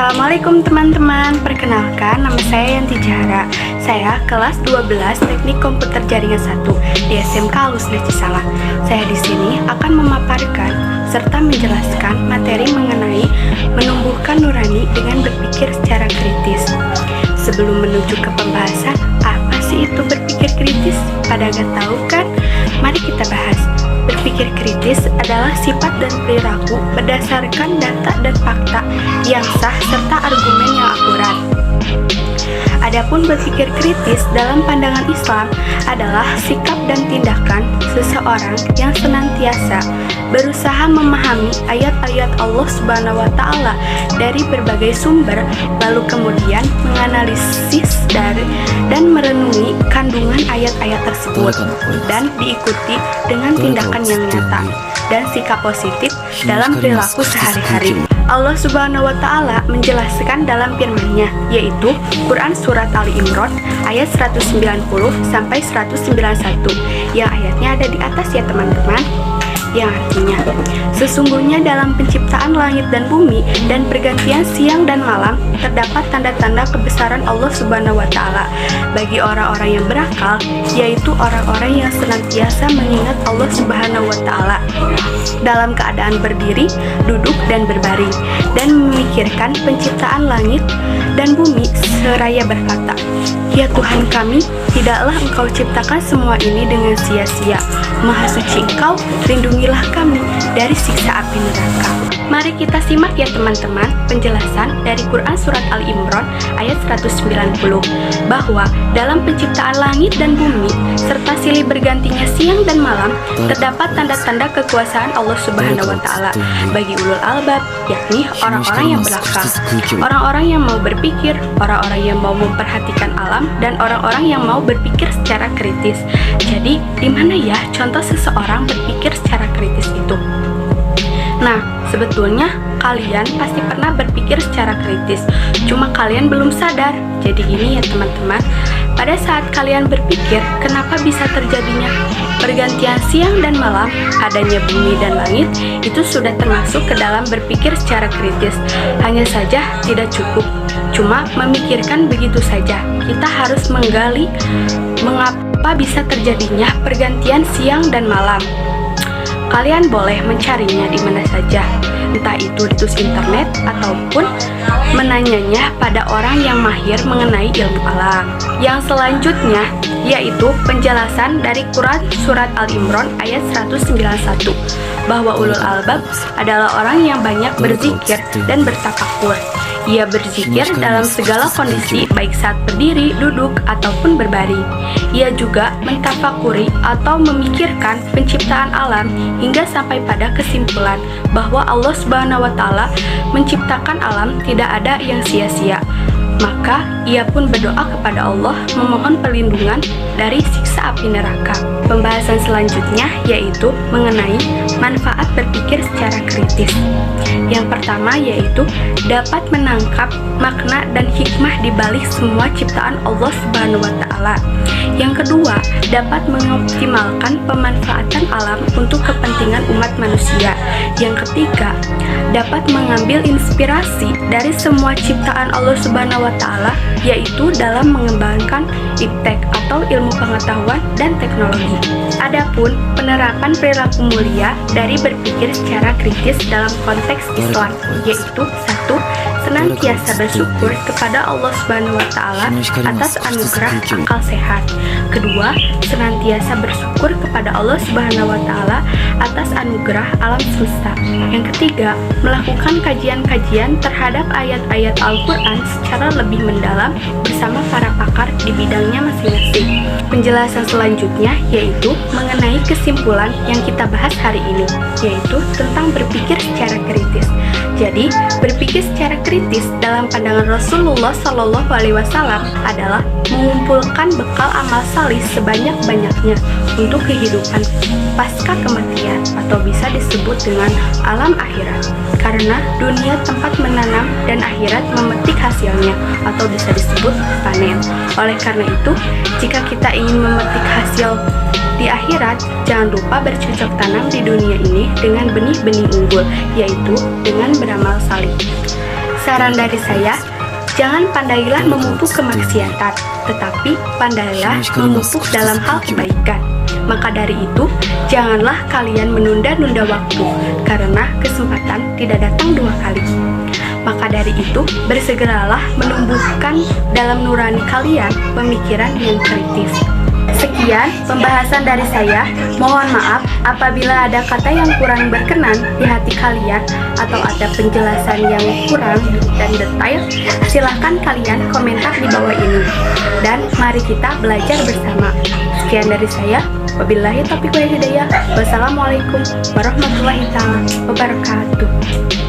Assalamualaikum teman-teman, perkenalkan nama saya Yanti Jahara. Saya kelas 12 Teknik Komputer Jaringan 1 di SMK Alusna Cisalah. Saya di sini akan memaparkan serta menjelaskan materi mengenai menumbuhkan nurani dengan berpikir secara kritis. Sebelum menuju ke pembahasan, apa sih itu berpikir kritis? Pada gak tahu kan? Mari kita bahas. Berpikir kritis adalah sifat dan perilaku berdasarkan data dan fakta yang sah serta argumen yang akurat. Adapun berpikir kritis dalam pandangan Islam adalah sikap dan tindakan seseorang yang senantiasa berusaha memahami ayat-ayat Allah Subhanahu wa Ta'ala dari berbagai sumber, lalu kemudian menganalisis dan merenungi kandungan ayat-ayat tersebut dan diikuti dengan tindakan yang nyata dan sikap positif dalam perilaku sehari-hari. Allah Subhanahu wa Ta'ala menjelaskan dalam firman-Nya, yaitu Quran Surat Ali Imran ayat 190 sampai 191, yang ayatnya ada di atas ya teman-teman, yang artinya, sesungguhnya dalam penciptaan langit dan bumi dan pergantian siang dan malam terdapat tanda-tanda kebesaran Allah Subhanahu wa Ta'ala bagi orang-orang yang berakal, yaitu orang-orang yang senantiasa mengingat Allah Subhanahu wa Ta'ala dalam keadaan berdiri, duduk, dan berbaring, dan memikirkan penciptaan langit dan bumi seraya berkata, "Ya Tuhan kami, tidaklah Engkau ciptakan semua ini dengan sia-sia. Maha suci Engkau, lindungilah kami dari siksa api neraka." Mari kita simak ya teman-teman penjelasan dari Quran Surat Ali Imran ayat 190, bahwa dalam penciptaan langit dan bumi serta silih bergantinya siang dan malam terdapat tanda-tanda kekuasaan Allah Subhanahu wa Ta'ala bagi ulul albab, yakni orang-orang yang berakal, orang-orang yang mau berpikir, orang-orang yang mau memperhatikan alam, dan orang-orang yang mau berpikir secara kritis. Jadi, di mana ya contoh seseorang berpikir secara kritis itu? Nah, sebetulnya kalian pasti pernah berpikir secara kritis, cuma kalian belum sadar. Jadi gini ya teman-teman, pada saat kalian berpikir kenapa bisa terjadinya pergantian siang dan malam, adanya bumi dan langit, itu sudah termasuk ke dalam berpikir secara kritis. Hanya saja tidak cukup cuma memikirkan begitu saja. Kita harus menggali mengapa bisa terjadinya pergantian siang dan malam. Kalian boleh mencarinya di mana saja, entah itu di internet ataupun menanyanya pada orang yang mahir mengenai ilmu alam. Yang selanjutnya yaitu penjelasan dari Quran Surat Al-Imran ayat 191, bahwa ulul albab adalah orang yang banyak berzikir dan bertafakur. Ia berzikir dalam segala kondisi, baik saat berdiri, duduk, ataupun berbaring. Ia juga mentafakuri atau memikirkan penciptaan alam hingga sampai pada kesimpulan bahwa Allah Subhanahu wa Ta'ala menciptakan alam tidak ada yang sia-sia. Maka ia pun berdoa kepada Allah memohon perlindungan dari siksa api neraka. Pembahasan selanjutnya yaitu mengenai manfaat berpikir secara kritis. Yang pertama yaitu dapat menangkap makna dan hikmah di balik semua ciptaan Allah Subhanahu wa Ta'ala. Yang kedua, dapat mengoptimalkan pemanfaatan alam untuk kepentingan umat manusia. Yang ketiga, dapat mengambil inspirasi dari semua ciptaan Allah Subhanahu wa Ta'ala, yaitu dalam mengembangkan iptek atau ilmu pengetahuan dan teknologi. Adapun penerapan perilaku mulia dari berpikir secara kritis dalam konteks Islam, yaitu 1. Senantiasa bersyukur kepada Allah Subhanahu wa Ta'ala atas anugerah akal sehat. Kedua, senantiasa bersyukur kepada Allah Subhanahu wa Ta'ala atas anugerah alam semesta. Yang ketiga, melakukan kajian-kajian terhadap ayat-ayat Al-Quran secara lebih mendalam bersama para pakar di bidangnya masing-masing. Penjelasan selanjutnya yaitu mengenai kesimpulan yang kita bahas hari ini, yaitu tentang berpikir secara kritis. Jadi, berpikir secara kritis dalam pandangan Rasulullah Shallallahu Alaihi Wasallam adalah mengumpulkan bekal amal salih sebanyak-banyaknya untuk kehidupan pasca kematian, atau bisa disebut dengan alam akhirat. Karena dunia tempat menanam dan akhirat memetik hasilnya, atau bisa disebut panen. Oleh karena itu, jika kita ingin memetik hasil di akhirat, jangan lupa bercocok tanam di dunia ini dengan benih-benih unggul, yaitu dengan beramal salih. Saran dari saya, jangan pandailah memupuk kemaksiatan, tetapi pandailah memupuk dalam hal kebaikan. Maka dari itu, janganlah kalian menunda-nunda waktu, karena kesempatan tidak datang dua kali. Maka dari itu, bersegeralah menumbuhkan dalam nurani kalian pemikiran yang kritis. Sekian pembahasan dari saya. Mohon maaf apabila ada kata yang kurang berkenan di hati kalian atau ada penjelasan yang kurang dan detail. Silahkan kalian komentar di bawah ini. Dan mari kita belajar bersama. Sekian dari saya. Wabillahi taufiq wal hidayah. Wassalamualaikum warahmatullahi wabarakatuh.